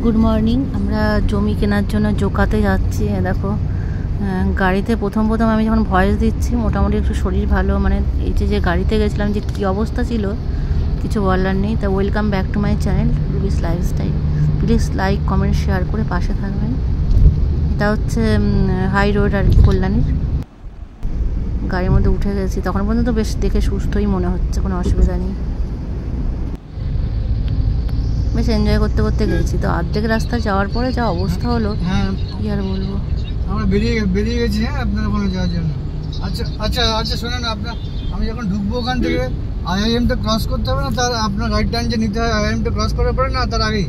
Good morning. আমরা জমি কেনার জন্য জোকাতে যাচ্ছি। দেখো গাড়িতে প্রথম আমি যখন ভয়েস দিচ্ছি মোটামুটি একটু শরীর ভালো, মানে এই যে গাড়িতে গেছিলাম যে কী অবস্থা ছিল কিছু বলার নেই। তা welcome back to my channel Rubi's lifestyle. Please like comment share করে পাশে থাকবেন। এটা হচ্ছে হাই রোড আর কি, কল্যাণীর। গাড়ির মধ্যে উঠে গেছি, তখন পর্যন্ত বেশ দেখে সুস্থই মনে হচ্ছে, কোনো অসুবিধা নেই। বেশ এনজয় করতে করতে গেছি। তো অর্ধেক রাস্তা যাওয়ার পরে যা অবস্থা হলো কি আর বলবো। আমরা বেরিয়ে গেছি আপনার ওখানে যাওয়ার জন্য। আচ্ছা শোনেন, আপনার আমি যখন ঢুকবো ওখান থেকে আইআইএমটা ক্রস করতে হবে না? তার আপনার রাইট টার্ন যে নিতে হয় আইআইএমটা ক্রস করার পরে, না তার আগেই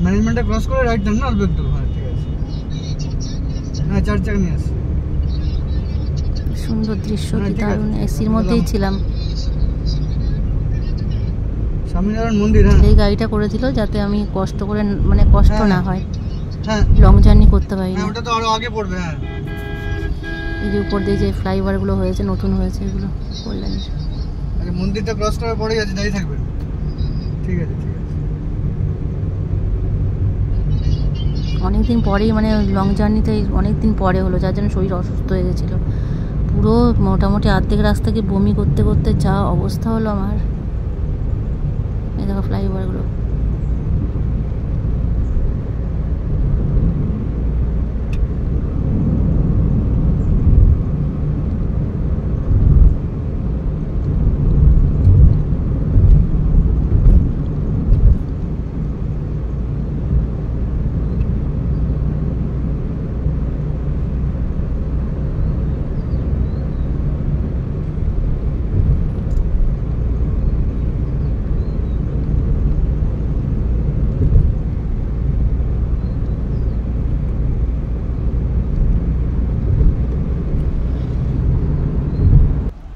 ম্যানেজমেন্টটা ক্রস করে রাইট টার্ন না? অল্প একটু। হ্যাঁ ঠিক আছে। হ্যাঁ 4 চাকা নিয়ে আসি। সুন্দর দৃশ্য, কি দারুণ। এসির মধ্যেই ছিলাম। স্বামীনারায়ণ মন্দির। হ্যাঁ এই গাড়িটা করে দিল যাতে আমি কষ্ট করে, মানে কষ্ট না হয়, হ্যাঁ লং জার্নি করতে পারি না। ওটা তো আরো আগে পড়বে। হ্যাঁ এই যে উপর দিয়ে যে ফ্লাইওভারগুলো হয়েছে, নতুন হয়েছে এগুলো কল্যাণীর। আচ্ছা, মন্দিরটা ক্রস করার পরেই আছে, দাঁড়িয়ে থাকবেন। ঠিক আছে ঠিক আছে। অনেকদিন পরেই, মানে লং জার্নিতে অনেকদিন পরে হলো, যার জন্য শরীর অসুস্থ হয়ে গেছিলো পুরো। মোটামুটি অর্ধেক রাস্তা গিয়ে বমি করতে করতে যা অবস্থা হলো আমার। এই দেখো ফ্লাইওভারগুলো।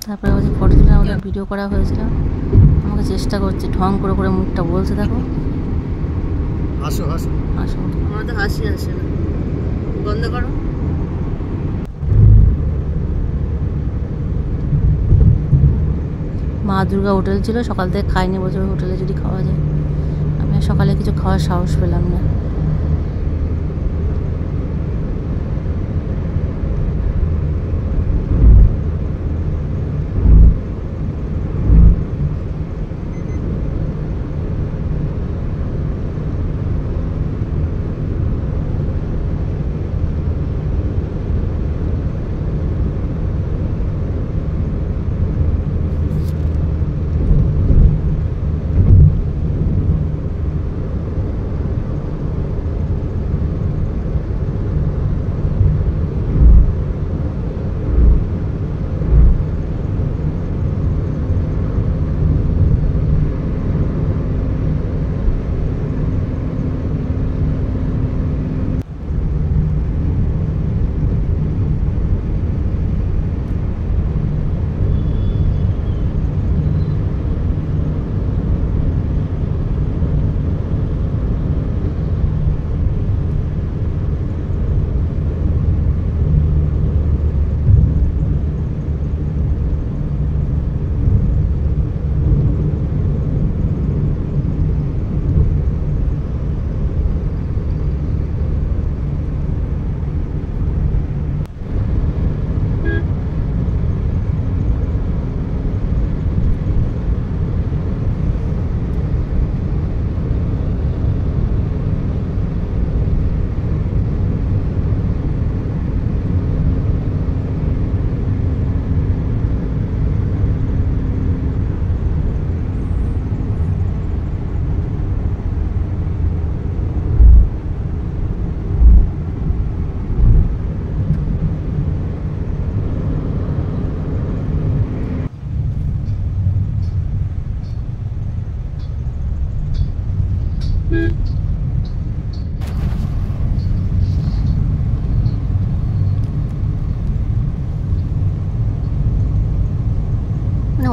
তারপরে ওই যে ফটো তুলে আমাদের ভিডিও করা হয়েছিল। আমাকে চেষ্টা করছে ঢং করে করে মুখটা বলছে, দেখো আসো আসো আসো। আমার তো হাসি আসে না, বন্ধ করো। মা দুর্গা হোটেল ছিল, সকাল থেকে খাইনি, বলছে হোটেলে যদি খাওয়া যায়। আমি সকালে কিছু খাওয়ার সাহস পেলাম না।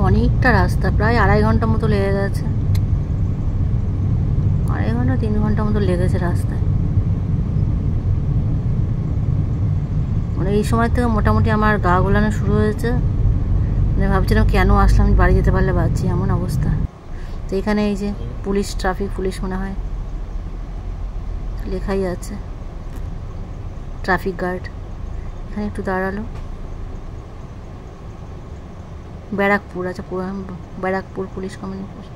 অনেকটা রাস্তা, প্রায় 2.5 ঘন্টা মতো লেগে গেছে। 2.5 ঘন্টা 3 ঘন্টা মতো লেগেছে রাস্তায়। মানে এই সময় থেকে মোটামুটি আমার গা গোলানো শুরু হয়েছে। মানে ভাবছিলাম কেন আসলাম, বাড়ি যেতে পারলে বাঁচি, এমন অবস্থা। তো এখানে এই যে পুলিশ, ট্রাফিক পুলিশ মনে হয় লেখাই আছে, ট্রাফিক গার্ড। এখানে একটু দাঁড়ালো। ব্যারাকপুর, আচ্ছা ব্যারাকপুর পুলিশ কমিউনিকেশন।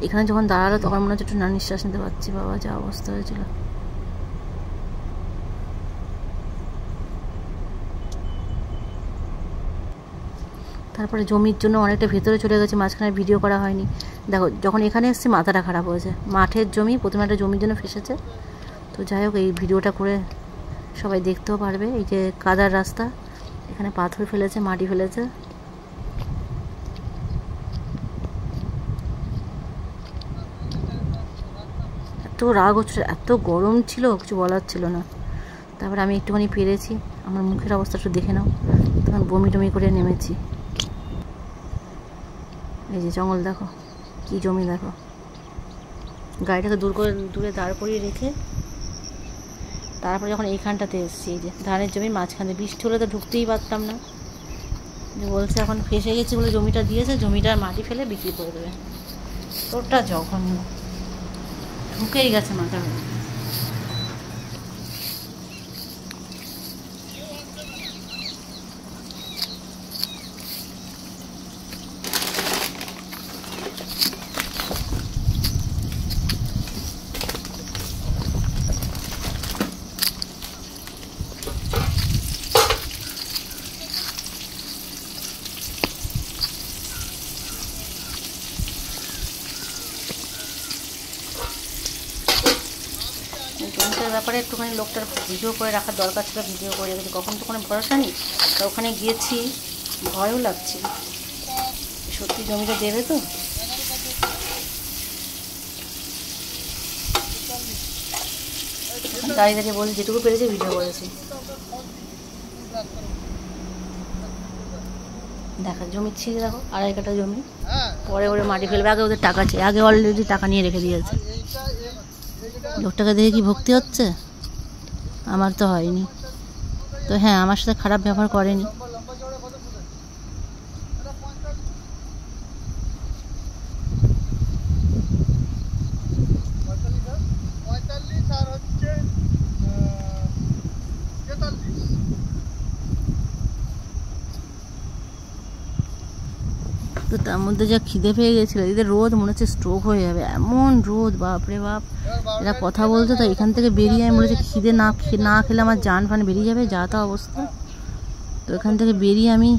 এখানে যখন দাঁড়ালো তখন মনে হচ্ছে একটু না নিঃশ্বাস নিতে পারছি, বাবা যা অবস্থা হয়েছিল। তারপরে জমির জন্য অনেকটা ভেতরে চলে গেছে, মাঝখানে ভিডিও করা হয়নি। দেখো যখন এখানে এসেছি মাথাটা খারাপ হয়েছে, মাঠের জমি, প্রথমে একটা জমির জন্য ফেসেছে। তো যাই হোক, এই ভিডিওটা করে সবাই দেখতেও পারবে। এই যে কাদার রাস্তা, এখানে পাথর ফেলেছে, মাটি ফেলেছে। এত রাগ হচ্ছে, এত গরম ছিল, কিছু বলার ছিল না। তারপরে আমি একটুখানি পেরেছি, আমার মুখের অবস্থা একটু দেখে নাও। তখন বমি টমি করে নেমেছি। এই যে জঙ্গল দেখো, কি জমি দেখো। গাড়িটাকে দূরে দাঁড় করিয়ে রেখে তারপরে যখন এইখানটাতে এসেছি, এই যে ধানের জমি মাঝখানে, বৃষ্টি হলে তো ঢুকতেই পারতাম না। বলছে এখন ফেসে গেছি বলে জমিটা দিয়েছে, জমিটার মাটি ফেলে বিক্রি করে দেবে। তোরটা জঘন্য, ঢুকেই গেছে মাথার মধ্যে। জমিটার ব্যাপারে একটুখানি লোকটার ভিডিও করে রাখার দরকার ছিল, ভিডিও করে রেখেছি। কখন তো কোনো ভরসা নেই। তো ওখানে গিয়েছি, ভয়ও লাগছিল, সত্যি জমিটা দেবে তো। দাঁড়িয়ে দাঁড়িয়ে বলছি, যেটুকু পেরেছি ভিডিও করেছি। দেখা জমি ছিল, দেখো 2.5 কাঠা জমি, পরে ওরে মাটি ফেলবে। আগে ওদের টাকা চেয়ে, আগে অলরেডি টাকা নিয়ে রেখে দিয়েছে। লোকটাকে দেখে কি ভক্তি হচ্ছে? আমার তো হয়নি। তো হ্যাঁ, আমার সাথে খারাপ ব্যবহার করেনি। তো তার মধ্যে যা খিদে পেয়ে গেছিল, এদের রোদ মনে হচ্ছে স্ট্রোক হয়ে যাবে, এমন রোদ, বাপরে বাপ। এরা কথা বলছে, তো এখান থেকে বেরিয়ে আমি বলেছি খিদে না খেলে আমার জান ফান বেরিয়ে যাবে, যা তা অবস্থা। তো এখান থেকে বেরিয়ে আমি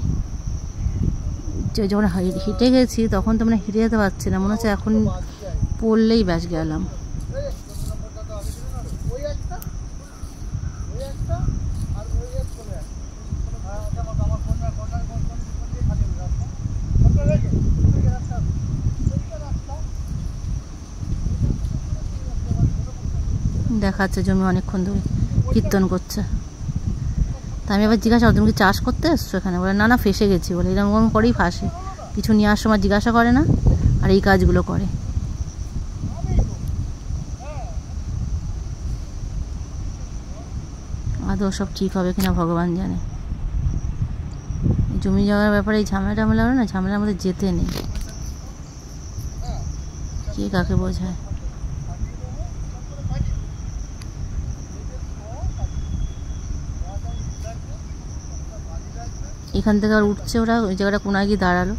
যখন হেঁটে গেছি তখন তো মানে হেঁটে যেতে পারছি না, মনে হচ্ছে এখন পড়লেই ব্যাস গেলাম। দেখাচ্ছে জমি অনেকক্ষণ ধরে কীর্তন করছে। তা আমি আবার জিজ্ঞাসা, তুমি কি চাষ করতে এসছো এখানে? বলে না ফেসে গেছি। বলে এরকম করেই ফাঁসে, কিছু নিয়ে আসার সময় জিজ্ঞাসা করে না, আর এই কাজগুলো করে। আদৌ সব ঠিক হবে কিনা ভগবান জানে। জমি জায়গার ব্যাপারে এই ঝামেলা হলো না, ঝামেলার মধ্যে যেতে নেই, কে কাকে বোঝায়। এখান থেকে আর উঠছে ওরা, ওই জায়গাটা কোনায় গিয়ে দাঁড়ালো।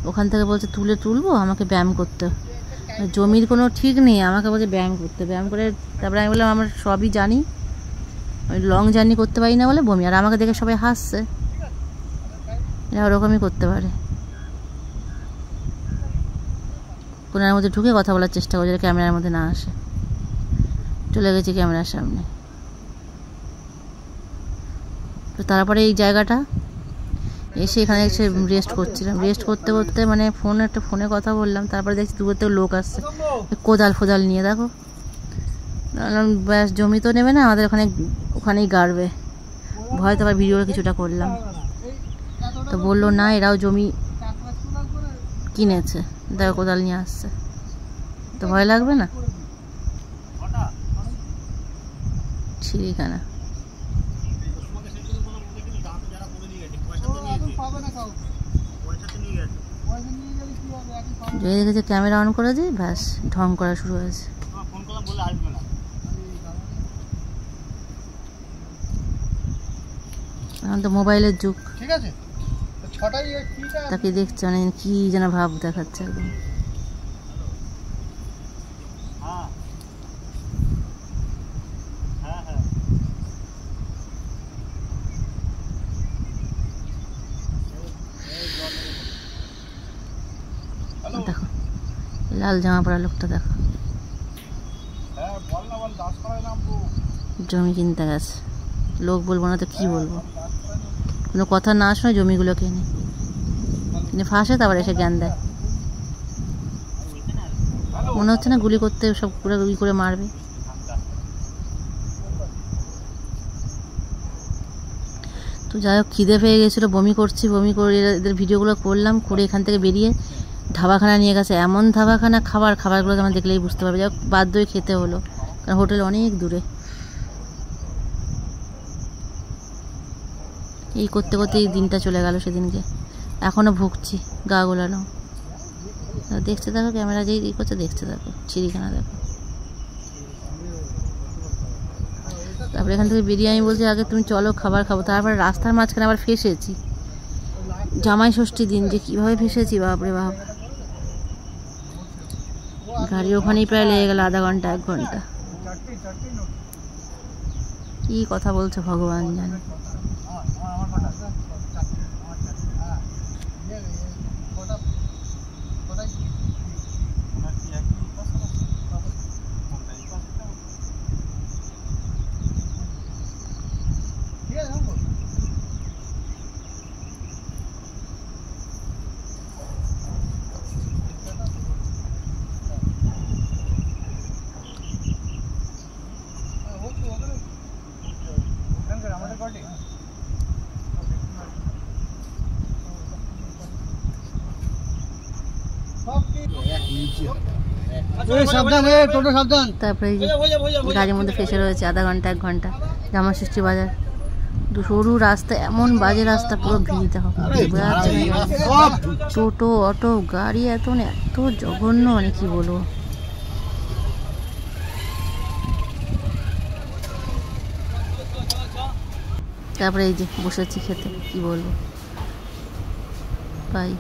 ওখান থেকে বলছে তুলবো, আমাকে ব্যায়াম করতে। জমির কোনো ঠিক নেই, আমাকে বলছে ব্যায়াম করতে। ব্যায়াম করে তারপরে আমি বললাম আমার সবই জানি, আমি লং জার্নি করতে পারি না বলে বমি। আর আমাকে দেখে সবাই হাসছে, এরা ওরকমই করতে পারে। কোনার মধ্যে ঢুকে কথা বলার চেষ্টা করছে, ক্যামেরার মধ্যে না আসে। চলে গেছি ক্যামেরার সামনে। তো তারপরে এই জায়গাটা এসে এখানে এসে রেস্ট করছিলাম। রেস্ট করতে করতে মানে ফোনে কথা বললাম। তারপরে দেখছি দূর থেকে লোক আসছে কোদাল নিয়ে। দেখো ব্যাস, জমি তো নেবে না আমাদের, ওখানেই গাড়বে। ভয়তো আবার ভিডিও কিছুটা করলাম। তো বললো না, এরাও জমি কিনেছে, দেখো কোদাল নিয়ে আসছে, তো ভয় লাগবে না? ঠিকানা যদি দেখেছে ক্যামেরা অন করে দিই ব্যাস ঢং করা শুরু হয়েছে। এখন তো মোবাইলের যুগ, ঠিক আছে ছটাই তাকে দেখছে মানে কি যেন ভাব দেখাচ্ছে একদম। দেখো লাল জামা পরা লোকটা, দেখো জমি কিনতে গেছে। লোক বলবো না তো কি বলবো, কোনো কথা না শুনে জমিগুলো কিনে ফাঁসে, তারপর এসে জ্ঞান দেয়। মনে হচ্ছে না গুলি করতে সব পুরো গুলি করে মারবে। তো যাই হোক খিদে পেয়ে গেছিলো, বমি করে এদের ভিডিওগুলো করলাম, করে এখান থেকে বেরিয়ে ধাবাখানা নিয়ে গেছে। এমন ধাবাখানা, খাবারগুলো আমার দেখলেই বুঝতে পারবে। যাই হোক বাধ্য হয়ে খেতে হলো, কারণ হোটেল অনেক দূরে। এই করতে এই দিনটা চলে গেল সেদিনকে। এখনও ভুগছি গা গোলানো। দেখতে থাকো, ক্যামেরা যেই করছে দেখতে থাকো, চিড়িখানা দেখো। তারপরে এখান থেকে বেরিয়ে আমি বলছি আগে তুমি চলো খাবার খাবো। তারপরে রাস্তার মাঝখানে আবার ফেসেছি, জামাই ষষ্ঠীর দিন যে কীভাবে ফেসেছি বাপরে বাপ। গাড়ি ওখানেই প্রায় লেগে গেল আধা ঘন্টা 1 ঘন্টা। কি কথা বলছো ভগবান জানে। তারপরে গাড়ির মধ্যে ফেসে রয়েছে আধা ঘন্টা 1 ঘন্টা। জামা ষষ্ঠী বাজার, সরু রাস্তা, এমন বাজে রাস্তা, পুরো ভিড়তে হবে। টোটো অটো গাড়ি এত জঘন্য, মানে কি বলবো। তারপরে এই যে বসেছি খেতে, কি বলবো ভাই।